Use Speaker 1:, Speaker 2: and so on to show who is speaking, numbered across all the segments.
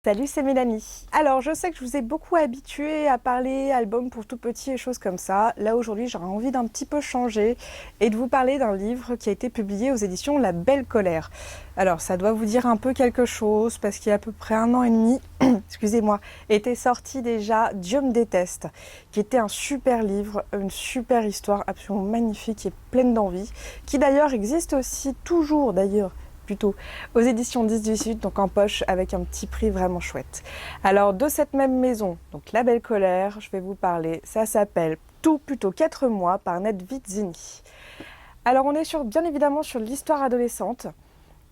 Speaker 1: Salut, c'est Mélanie. Alors, je sais que je vous ai beaucoup habitué à parler album pour tout petit et choses comme ça. Là, aujourd'hui, j'aurais envie d'un petit peu changer et de vous parler d'un livre qui a été publié aux éditions La Belle Colère. Alors, ça doit vous dire un peu quelque chose parce qu'il y a à peu près 1 an et demi, excusez-moi, était sorti déjà Dieu me déteste, qui était un super livre, une super histoire absolument magnifique et pleine d'envie, qui d'ailleurs existe aussi toujours d'ailleurs plutôt aux éditions 10-18, donc en poche avec un petit prix vraiment chouette. Alors de cette même maison, donc La Belle Colère, je vais vous parler, ça s'appelle Tout plutôt 4 mois par Ned Vizzini. Alors on est bien évidemment sur l'histoire adolescente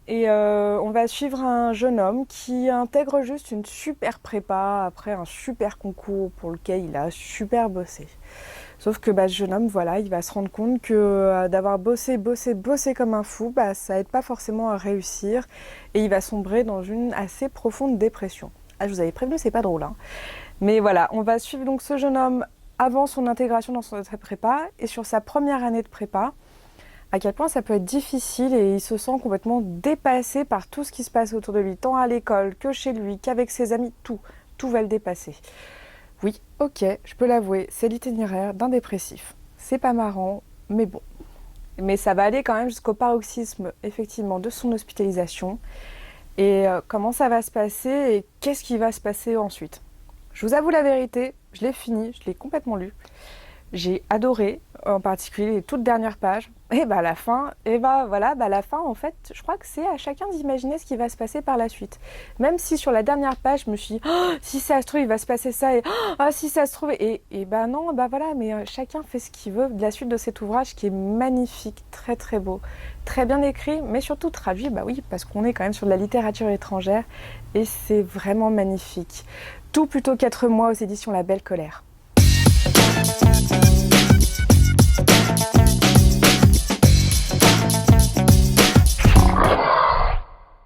Speaker 1: et on va suivre un jeune homme qui intègre juste une super prépa après un super concours pour lequel il a super bossé. Sauf que ce jeune homme, voilà, il va se rendre compte que d'avoir bossé comme un fou, ça aide pas forcément à réussir et il va sombrer dans une assez profonde dépression. Ah, je vous avais prévenu, c'est pas drôle, hein. Mais voilà, on va suivre donc ce jeune homme avant son intégration dans sa prépa et sur sa première année de prépa, à quel point ça peut être difficile et il se sent complètement dépassé par tout ce qui se passe autour de lui, tant à l'école que chez lui, qu'avec ses amis, tout va le dépasser. Oui, ok, je peux l'avouer, c'est l'itinéraire d'un dépressif. C'est pas marrant, mais bon. Mais ça va aller quand même jusqu'au paroxysme, effectivement, de son hospitalisation. Et comment ça va se passer et qu'est-ce qui va se passer ensuite. Je vous avoue la vérité, je l'ai fini, je l'ai complètement lu. J'ai adoré, en particulier les toutes dernières pages. Et la fin, la fin, en fait, je crois que c'est à chacun d'imaginer ce qui va se passer par la suite. Même si sur la dernière page, je me suis dit, oh, si ça se trouve, il va se passer ça, et oh, si ça se trouve, non, voilà, mais chacun fait ce qu'il veut de la suite de cet ouvrage qui est magnifique, très très beau, très bien écrit, mais surtout traduit, oui, parce qu'on est quand même sur de la littérature étrangère, et c'est vraiment magnifique. Tout plutôt 4 mois aux éditions La Belle Colère.